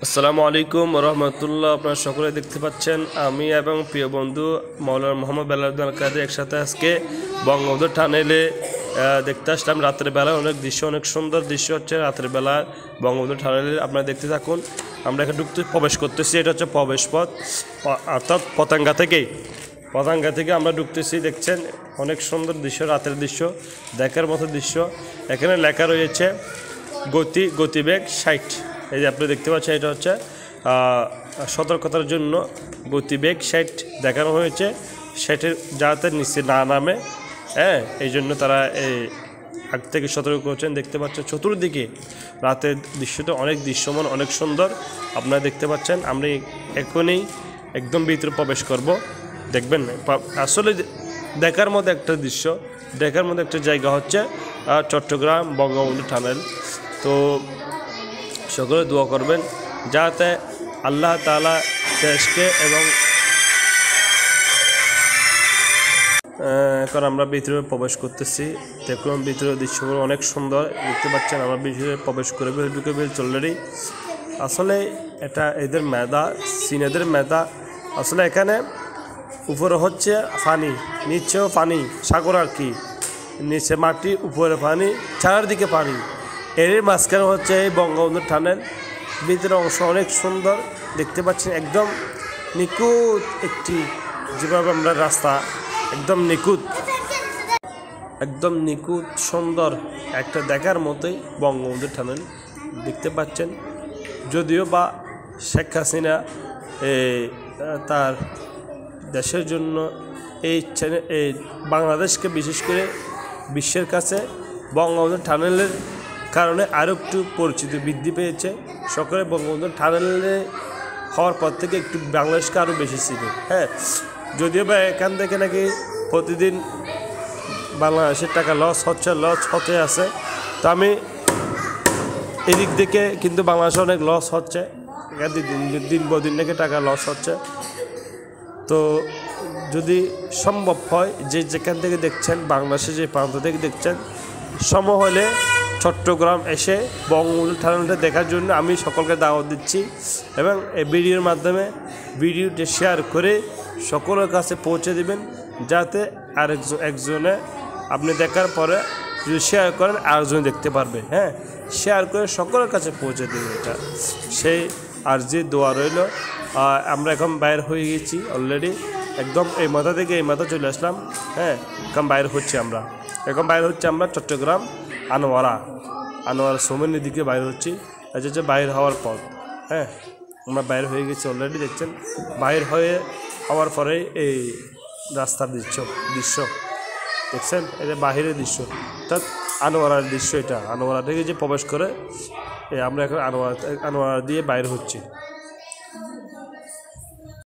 আসসালামু আলাইকুম রহমতুল্লাহ। আপনারা সকলে দেখতে পাচ্ছেন আমি এবং প্রিয় বন্ধু মাওলানা মোহাম্মদ বেলাউদ্দিন আল কাদের একসাথে আজকে বঙ্গবন্ধু টানেলে দেখতে আসলাম। রাতের বেলা অনেক দৃশ্য, অনেক সুন্দর দৃশ্য হচ্ছে রাতের বেলা বঙ্গবন্ধু টানেলে। আপনারা দেখতে থাকুন। আমরা এখানে প্রবেশ করতেছি। এটা হচ্ছে প্রবেশ পথ, অর্থাৎ পতেঙ্গা থেকে আমরা ঢুকতেছি। দেখছেন অনেক সুন্দর দৃশ্য, রাতের দৃশ্য, দেখার মতো দৃশ্য। এখানে লেখা রয়েছে গতিবেগ 60। এই যে আপনি দেখতে পাচ্ছেন, এটা হচ্ছে সতর্কতার জন্য গতিবেগ 60 দেখানো হয়েছে। 60-এর যাতে নিচে না নামে, এই জন্য তারা এই আগ থেকে সতর্ক করছেন। দেখতে পাচ্ছেন চতুর্দিকে রাতের দৃশ্যটা অনেক দৃশ্যমান, অনেক সুন্দর আপনারা দেখতে পাচ্ছেন। আমরা এখনই একদম ভিতরে প্রবেশ করব। দেখবেন আসলে দেখার মতো একটা দৃশ্য, দেখার মতো একটা জায়গা হচ্ছে চট্টগ্রাম বঙ্গবন্ধু টানেল। তো সকলে দোয়া করবেন যাতে আল্লাহ তাআলা দেশকে এবং এখন আমরা ভিতরে প্রবেশ করতেছি। দেখুন ভিতরে দৃশ্যগুলো অনেক সুন্দর দেখতে পাচ্ছেন। আমরা ভিতরে প্রবেশ করে ঢুকে অলরেডি। আসলে এটা এদের মেধা, চীনেদের মেধা। আসলে এখানে উপরে হচ্ছে পানি, নিচেও পানি, সাগর আর কি। নিচে মাটি, উপরে পানি, চারদিকে পানি। এর মাঝখানে হচ্ছে এই বঙ্গবন্ধু টানেল। ভিতরে অংশ অনেক সুন্দর দেখতে পাচ্ছেন। একদম নিখুঁত একটি, যেভাবে আমরা রাস্তা একদম নিখুঁত সুন্দর একটা দেখার মতোই বঙ্গবন্ধু টানেল দেখতে পাচ্ছেন। যদিও বা শেখ হাসিনা তার দেশের জন্য এই বাংলাদেশকে বিশেষ করে বিশ্বের কাছে বঙ্গবন্ধু টানেলের কারণে আরও একটু পরিচিতি বৃদ্ধি পেয়েছে। সকলে বঙ্গবন্ধু টানেলে হওয়ার পর থেকে একটু বাংলাদেশকে আরও বেশি চিনে। যদিও বা এখান থেকে নাকি প্রতিদিন বাংলাদেশের টাকা লস হতে আছে। তো আমি এদিক থেকে কিন্তু বাংলাদেশে অনেক লস হচ্ছে, দিন দিন নাকি টাকা লস হচ্ছে। তো যদি সম্ভব হয় যেখান থেকে দেখছেন, বাংলাদেশে যে প্রান্ত থেকে দেখছেন, সময় হলে চট্টগ্রাম এসে বঙ্গবন্ধু টানেলটা দেখার জন্য আমি সকলকে দাওয়াত দিচ্ছি। এবং এই ভিডিওর মাধ্যমে ভিডিওটি শেয়ার করে সকলের কাছে পৌঁছে দেবেন, যাতে একজনে আপনি দেখার পরে যদি শেয়ার করেন আরেকজন দেখতে পারবে। শেয়ার করে সকলের কাছে পৌঁছে দেবেন, এটা সেই আরজি দোয়া রইল। আমরা এখন বাইর হয়ে গেছি অলরেডি। একদম এই মাথা থেকে এই মাথা চলে আসলাম। এখন বাইর হচ্ছে আমরা চট্টগ্রাম আনোয়ারা সোমেনের দিকে বাইর হচ্ছি। এটা হচ্ছে বাইর হওয়ার পথ। আমরা বাইর হয়ে গেছি অলরেডি। দেখছেন বাইর হওয়ার পরে এই রাস্তার দৃশ্য দেখছেন। এটা বাহিরের দৃশ্য, অর্থাৎ আনোয়ারার দৃশ্য। এটা আনোয়ারা থেকে যে প্রবেশ করে আমরা এখন আনোয়ারা দিয়ে বাইর হচ্ছি।